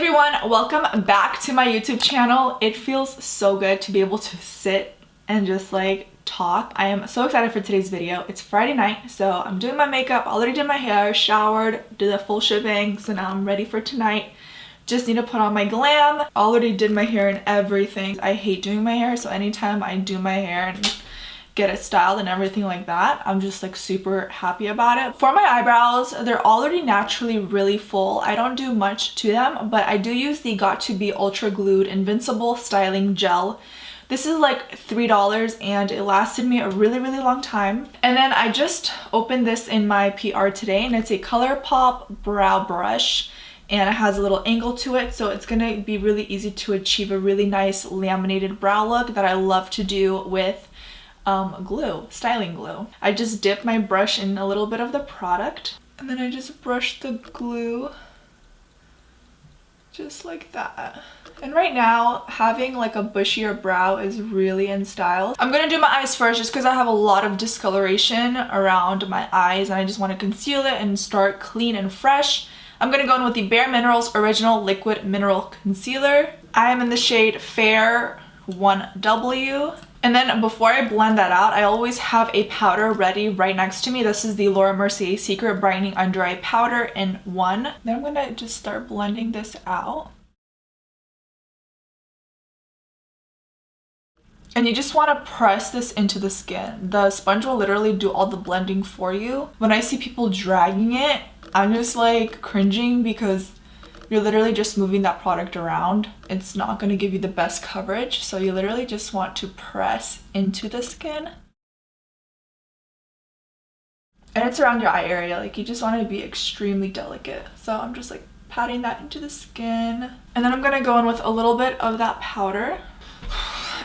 everyone, welcome back to my YouTube channel. It feels so good to be able to sit and just like talk. I am so excited for today's video. It's Friday night, so I'm doing my makeup, already did my hair, showered, did the full shebang, so now I'm ready for tonight. Just need to put on my glam. Already did my hair and everything. I hate doing my hair, so anytime I do my hair and get it styled and everything like that, I'm just like super happy about it. For my eyebrows, they're already naturally really full. I don't do much to them, but I do use the Got2b Ultra Glued Invincible Styling Gel. This is like $3 and it lasted me a really long time. And then I just opened this in my PR today, and it's a Colourpop brow brush, and it has a little angle to it, so it's gonna be really easy to achieve a really nice laminated brow look that I love to do with styling glue. I just dip my brush in a little bit of the product, and then I just brush the glue just like that. And right now, having like a bushier brow is really in style. I'm gonna do my eyes first just because I have a lot of discoloration around my eyes and I just want to conceal it and start clean and fresh. I'm gonna go in with the Bare Minerals Original Liquid Mineral Concealer. I am in the shade Fair 1W. And then before I blend that out, I always have a powder ready right next to me. This is the Laura Mercier Secret Brightening Under Eye Powder in 1. Then I'm gonna just start blending this out. And you just want to press this into the skin. The sponge will literally do all the blending for you. When I see people dragging it, I'm just like cringing because you're literally just moving that product around. It's not going to give you the best coverage, so you literally just want to press into the skin. And it's around your eye area, like you just want to be extremely delicate. So I'm just like patting that into the skin. And then I'm going to go in with a little bit of that powder.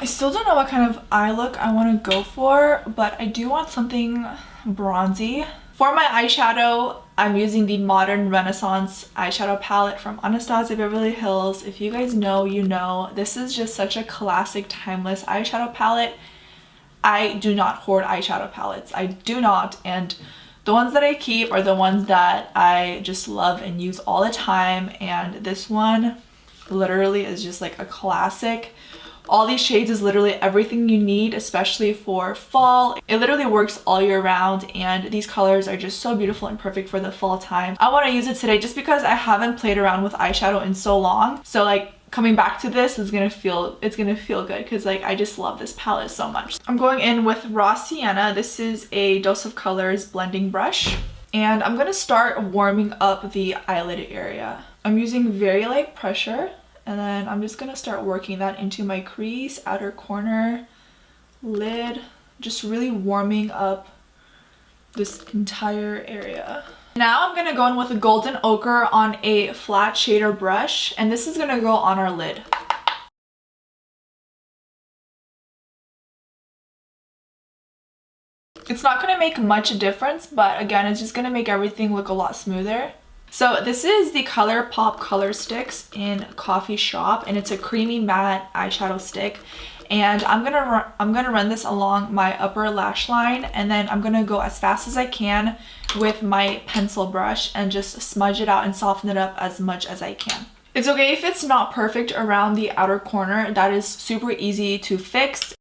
I still don't know what kind of eye look I want to go for, but I do want something bronzy. For my eyeshadow, I'm using the Modern Renaissance eyeshadow palette from Anastasia Beverly Hills. If you guys know, you know. This is just such a classic, timeless eyeshadow palette. I do not hoard eyeshadow palettes. I do not. And the ones that I keep are the ones that I just love and use all the time. And this one literally is just like a classic. All these shades is literally everything you need, especially for fall. It literally works all year round, and these colors are just so beautiful and perfect for the fall time. I want to use it today just because I haven't played around with eyeshadow in so long. So like coming back to this is gonna feel good because like I just love this palette so much. I'm going in with Raw Sienna. This is a Dose of Colors blending brush, and I'm gonna start warming up the eyelid area. I'm using very light pressure. And then I'm just gonna start working that into my crease, outer corner, lid, just really warming up this entire area. Now I'm gonna go in with a golden ochre on a flat shader brush, and this is gonna go on our lid. It's not gonna make much difference, but again, it's just gonna make everything look a lot smoother. So this is the Colourpop Color Stix in Coffee Shop, and it's a creamy matte eyeshadow stick. And I'm gonna run this along my upper lash line, and then I'm gonna go as fast as I can with my pencil brush and just smudge it out and soften it up as much as I can. It's okay if it's not perfect around the outer corner. That is super easy to fix.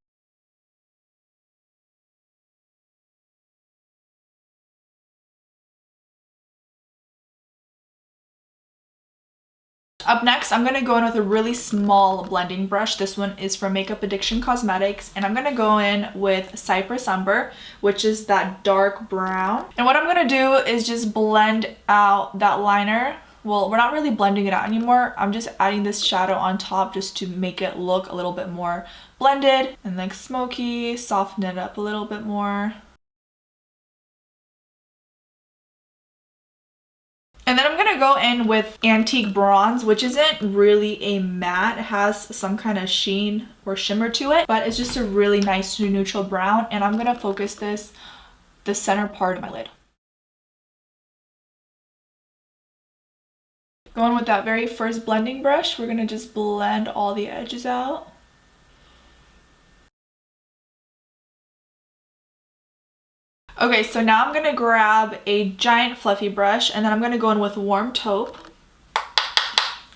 Up next, I'm going to go in with a really small blending brush. This one is from Makeup Addiction Cosmetics, and I'm going to go in with Cypress Umber, which is that dark brown. And what I'm going to do is just blend out that liner. Well, we're not really blending it out anymore. I'm just adding this shadow on top just to make it look a little bit more blended and like smoky, soften it up a little bit more. And then I'm gonna go in with Antique Bronze, which isn't really a matte. It has some kind of sheen or shimmer to it, but it's just a really nice neutral brown. And I'm gonna focus this the center part of my lid. Going with that very first blending brush, we're gonna just blend all the edges out. Okay, so now I'm gonna grab a giant fluffy brush, and then I'm gonna go in with Warm Taupe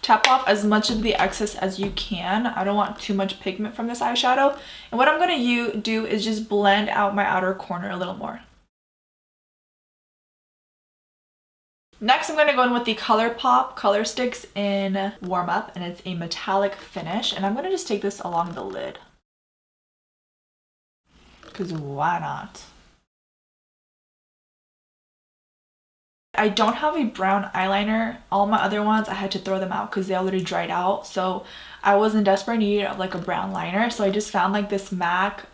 tap off as much of the excess as you can. I don't want too much pigment from this eyeshadow. And what I'm going to do is just blend out my outer corner a little more. Next, I'm going to go in with the Colourpop Color Stix in Warm Up, and it's a metallic finish. And I'm going to just take this along the lid. Because why not? I don't have a brown eyeliner. All my other ones, I had to throw them out because they already dried out. So I was in desperate need of like a brown liner. So I just found like this MAC.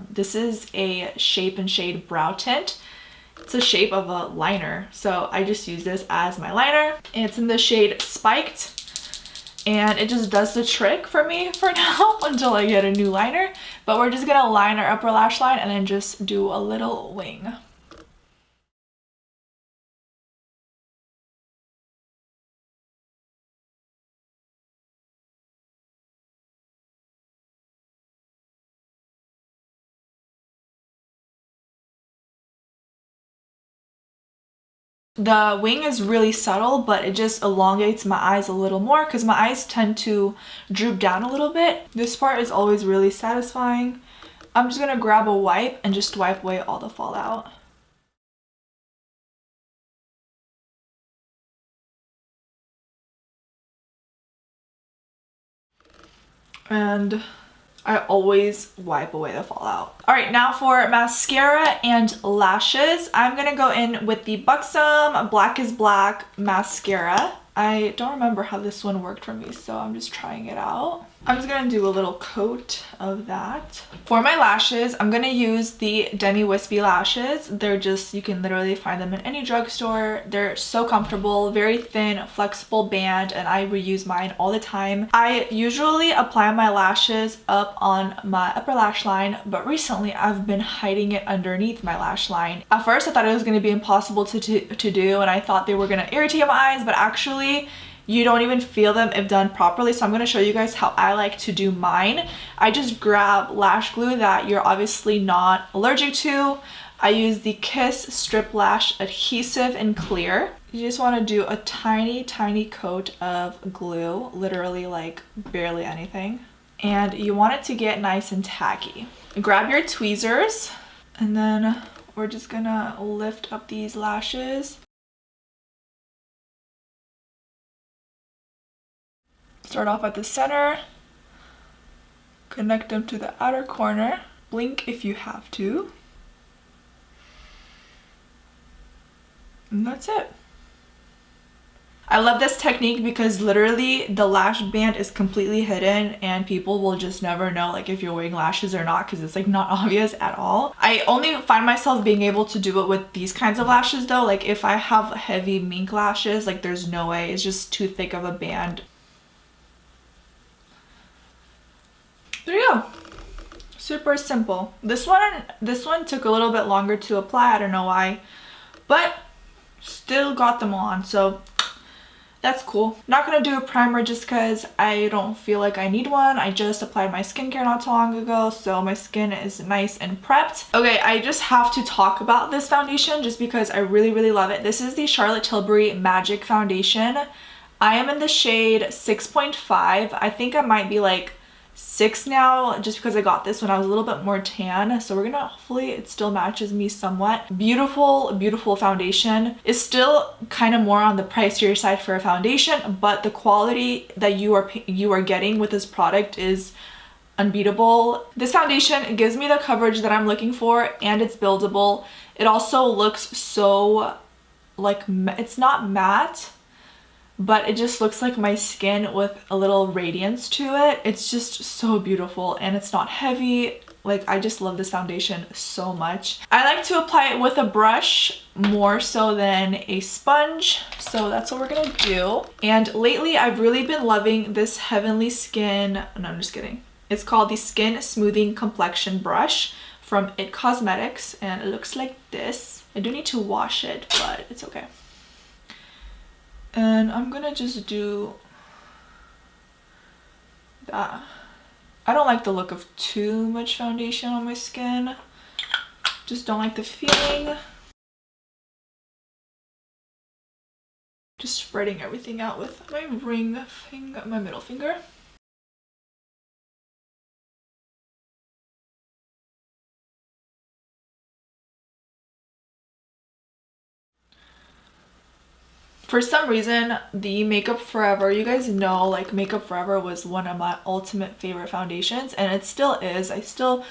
This is a Shape and Shade brow tint. It's a shape of a liner. So I just use this as my liner. It's in the shade Spiked. And it just does the trick for me for now until I get a new liner. But we're just gonna line our upper lash line and then just do a little wing. The wing is really subtle, but it just elongates my eyes a little more because my eyes tend to droop down a little bit. This part is always really satisfying. I'm just gonna grab a wipe and just wipe away all the fallout. And I always wipe away the fallout. All right, now for mascara and lashes, I'm gonna go in with the Buxom Blackest Black mascara. I don't remember how this one worked for me, so I'm just trying it out. I'm just gonna do a little coat of that. For my lashes, I'm gonna use the Demi Wispy lashes. They're just, you can literally find them in any drugstore. They're so comfortable, very thin, flexible band, and I reuse mine all the time. I usually apply my lashes up on my upper lash line, but recently I've been hiding it underneath my lash line. At first I thought it was gonna be impossible to do, and I thought they were gonna irritate my eyes, but actually you don't even feel them if done properly. So I'm going to show you guys how I like to do mine. I just grab lash glue that you're obviously not allergic to. I use the Kiss Strip Lash Adhesive in clear. You just want to do a tiny coat of glue, literally like barely anything. And you want it to get nice and tacky. Grab your tweezers, and then we're just gonna lift up these lashes. Start off at the center, connect them to the outer corner, blink if you have to, and that's it. I love this technique because literally the lash band is completely hidden and people will just never know like if you're wearing lashes or not because it's like not obvious at all. I only find myself being able to do it with these kinds of lashes though. Like if I have heavy mink lashes, like there's no way, it's just too thick of a band. There you go. Super simple. This one took a little bit longer to apply. I don't know why, but still got them on, so that's cool. Not gonna do a primer just because I don't feel like I need one. I just applied my skincare not too long ago, so my skin is nice and prepped. Okay, I just have to talk about this foundation just because I really love it. This is the Charlotte Tilbury Magic Foundation. I am in the shade 6.5. I think I might be like 6 now just because I got this when I was a little bit more tan, so we're gonna hopefully it still matches me somewhat. Beautiful foundation. It's still kind of more on the pricier side for a foundation, but the quality that you are getting with this product is unbeatable. This foundation gives me the coverage that I'm looking for, and it's buildable. It also looks so like it's not matte, but it just looks like my skin with a little radiance to it. It's just so beautiful, and it's not heavy. Like, I just love this foundation so much. I like to apply it with a brush more so than a sponge, so that's what we're gonna do. And lately I've really been loving this Heavenly Skin, no, I'm just kidding. It's called the Skin Smoothing Complexion Brush from It Cosmetics, and it looks like this. I do need to wash it, but it's okay. And I'm gonna just do that. I don't like the look of too much foundation on my skin. Just don't like the feeling. Just spreading everything out with my ring finger, my middle finger. For some reason, the Makeup Forever, you guys know, like, Makeup Forever was one of my ultimate favorite foundations, and it still is. I still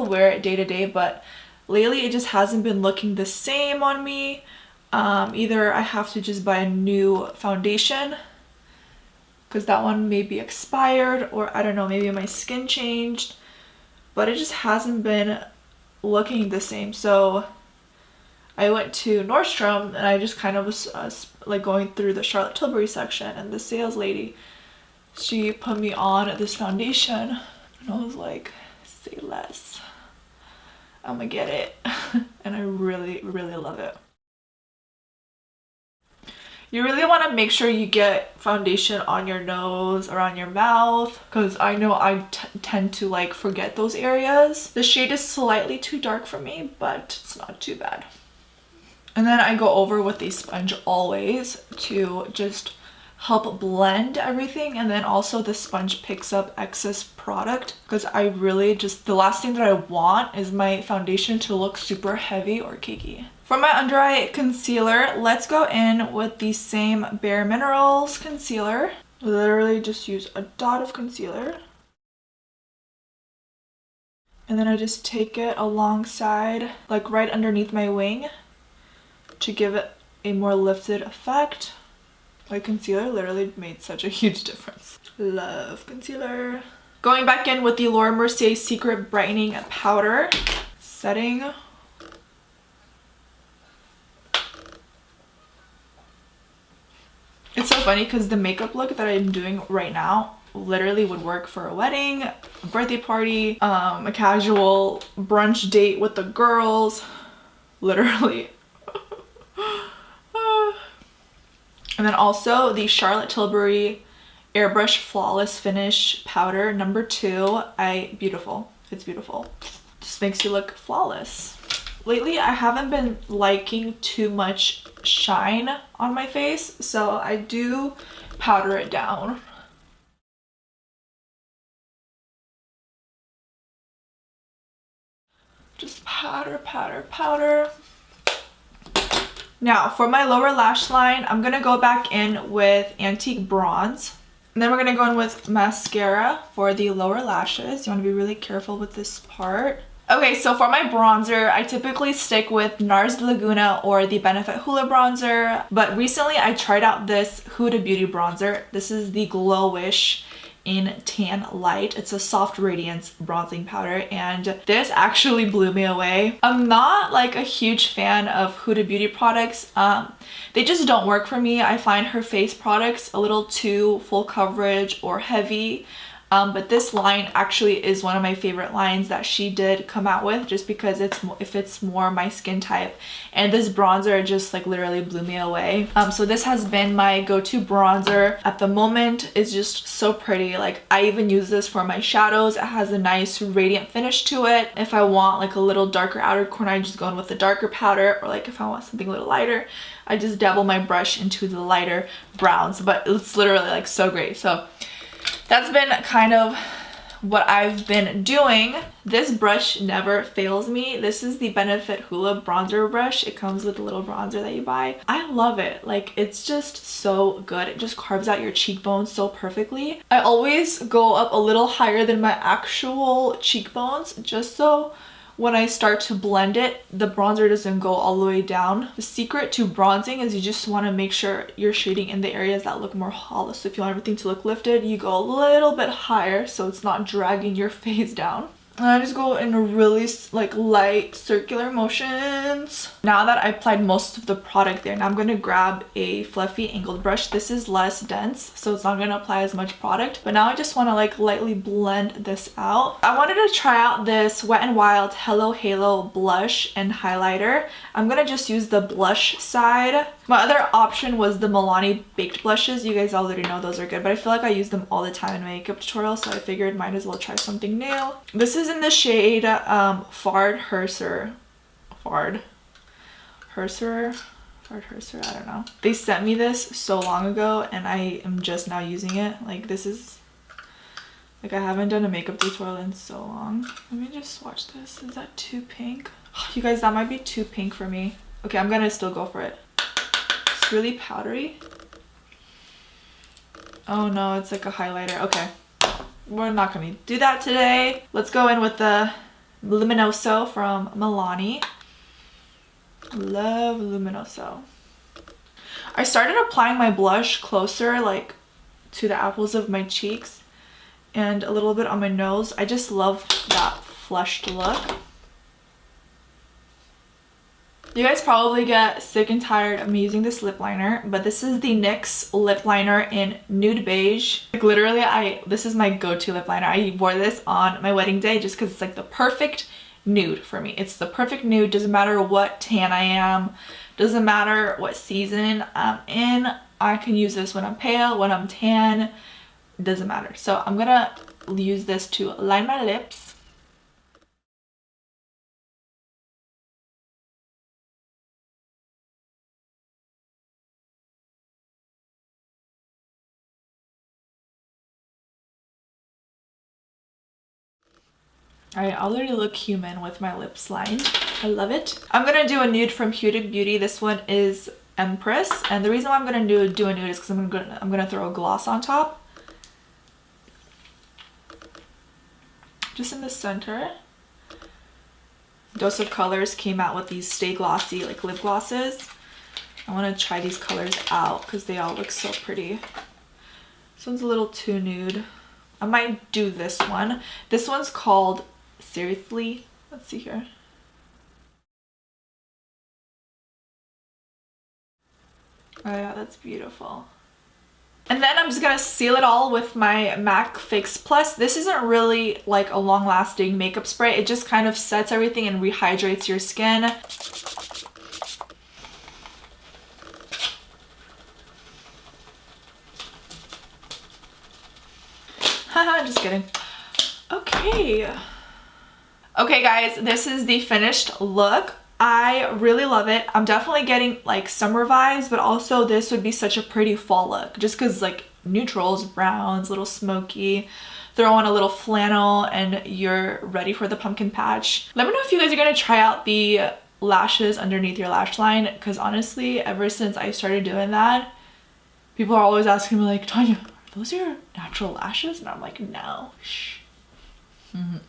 wear it day to day, but lately it just hasn't been looking the same on me. Either I have to just buy a new foundation because that one may be expired, or I don't know, maybe my skin changed, but it just hasn't been looking the same. So I went to Nordstrom and I just kind of was like going through the Charlotte Tilbury section, and the sales lady, she put me on this foundation and I was like, say less, I'm gonna get it. And I really love it. You really want to make sure you get foundation on your nose, around your mouth, because I know I tend to like forget those areas. The shade is slightly too dark for me, but it's not too bad. And then I go over with a sponge always to just help blend everything, and then also the sponge picks up excess product, because I really just, the last thing that I want is my foundation to look super heavy or cakey. For my under eye concealer, let's go in with the same Bare Minerals concealer. Literally just use a dot of concealer. And then I just take it alongside, like right underneath my wing, to give it a more lifted effect. Like, concealer literally made such a huge difference. Love concealer. Going back in with the Laura Mercier Secret Brightening Powder. Setting. It's so funny because the makeup look that I'm doing right now literally would work for a wedding, a birthday party, a casual brunch date with the girls. Literally. And then also the Charlotte Tilbury Airbrush Flawless Finish Powder number 2. Beautiful. It's beautiful. Just makes you look flawless. Lately, I haven't been liking too much shine on my face, so I do powder it down. Just powder, powder, powder. Now, for my lower lash line, I'm going to go back in with Antique Bronze. And then we're going to go in with mascara for the lower lashes. You want to be really careful with this part. Okay, so for my bronzer, I typically stick with NARS Laguna or the Benefit Hoola bronzer. But recently, I tried out this Huda Beauty bronzer. This is the GloWish in Tan Light. It's a soft radiance bronzing powder, and this actually blew me away. I'm not like a huge fan of Huda Beauty products. They just don't work for me. I find her face products a little too full coverage or heavy. But this line actually is one of my favorite lines that she did come out with, just because it fits more my skin type. And this bronzer just like literally blew me away. So this has been my go-to bronzer at the moment. It's just so pretty. Like, I even use this for my shadows. It has a nice radiant finish to it. If I want like a little darker outer corner, I just go in with the darker powder, or like if I want something a little lighter, I just dabble my brush into the lighter browns. But it's literally like so great. So that's been kind of what I've been doing. This brush never fails me. This is the Benefit Hoola bronzer brush. It comes with a little bronzer that you buy. I love it. Like, it's just so good. It just carves out your cheekbones so perfectly. I always go up a little higher than my actual cheekbones, just so when I start to blend it, the bronzer doesn't go all the way down. The secret to bronzing is you just want to make sure you're shading in the areas that look more hollow. So if you want everything to look lifted, you go a little bit higher so it's not dragging your face down. And I just go in really like light circular motions. Now that I applied most of the product there, now I'm going to grab a fluffy angled brush. This is less dense, so it's not going to apply as much product. But now I just want to like lightly blend this out. I wanted to try out this Wet n Wild Hello Halo blush and highlighter. I'm going to just use the blush side. My other option was the Milani baked blushes. You guys already know those are good, but I feel like I use them all the time in my makeup tutorials, so I figured might as well try something new. This is in the shade Fard Herser. card Mercier, I don't know. They sent me this so long ago and I am just now using it. Like this is, like I haven't done a makeup tutorial in so long. Let me just swatch this. Is that too pink? You guys, that might be too pink for me. Okay, I'm gonna still go for it. It's really powdery. Oh no, it's like a highlighter. Okay, we're not gonna do that today. Let's go in with the Luminosu from Milani. Love Luminosu. I started applying my blush closer, like to the apples of my cheeks and a little bit on my nose. I just love that flushed look. You guys probably get sick and tired of me using this lip liner, but this is the NYX lip liner in Nude Beige. Like literally, this is my go-to lip liner. I wore this on my wedding day just because it's like the perfect nude for me. It's the perfect nude. Doesn't matter what tan I am, doesn't matter what season I'm in. I can use this when I'm pale, when I'm tan, it doesn't matter. So I'm gonna use this to line my lips. I already look human with my lips lined. I love it. I'm gonna do a nude from Huda Beauty. This one is Empress, and the reason why I'm gonna do a nude is because I'm gonna throw a gloss on top, just in the center. Dose of Colors came out with these Stay Glossy like lip glosses. I want to try these colors out because they all look so pretty. This one's a little too nude. I might do this one. This one's called Seriously. Let's see here. Oh yeah, that's beautiful. And then I'm just gonna seal it all with my MAC Fix Plus. This isn't really like a long-lasting makeup spray. It just kind of sets everything and rehydrates your skin. Haha, just kidding. Okay. Okay guys, this is the finished look. I really love it. I'm definitely getting like summer vibes, but also this would be such a pretty fall look just because like neutrals, browns, little smoky, throw on a little flannel and you're ready for the pumpkin patch. Let me know if you guys are gonna try out the lashes underneath your lash line, because honestly, ever since I started doing that, people are always asking me like, Tanya, are those your natural lashes? And I'm like, no, shh.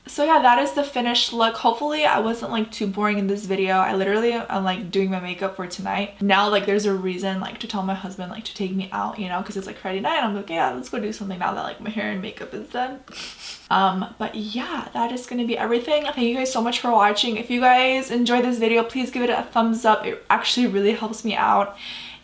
So yeah, that is the finished look. Hopefully I wasn't like too boring in this video. I literally am like doing my makeup for tonight. Now like there's a reason like to tell my husband like to take me out, you know, because it's like Friday night. I'm like, yeah, let's go do something now that like my hair and makeup is done. But yeah, that is gonna be everything. Thank you guys so much for watching. If you guys enjoyed this video, please give it a thumbs up. It actually really helps me out.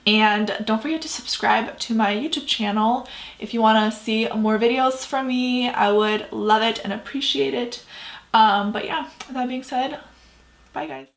And don't forget to subscribe to my YouTube channel if you want to see more videos from me. I would love it and appreciate it. But yeah, with that being said, bye guys.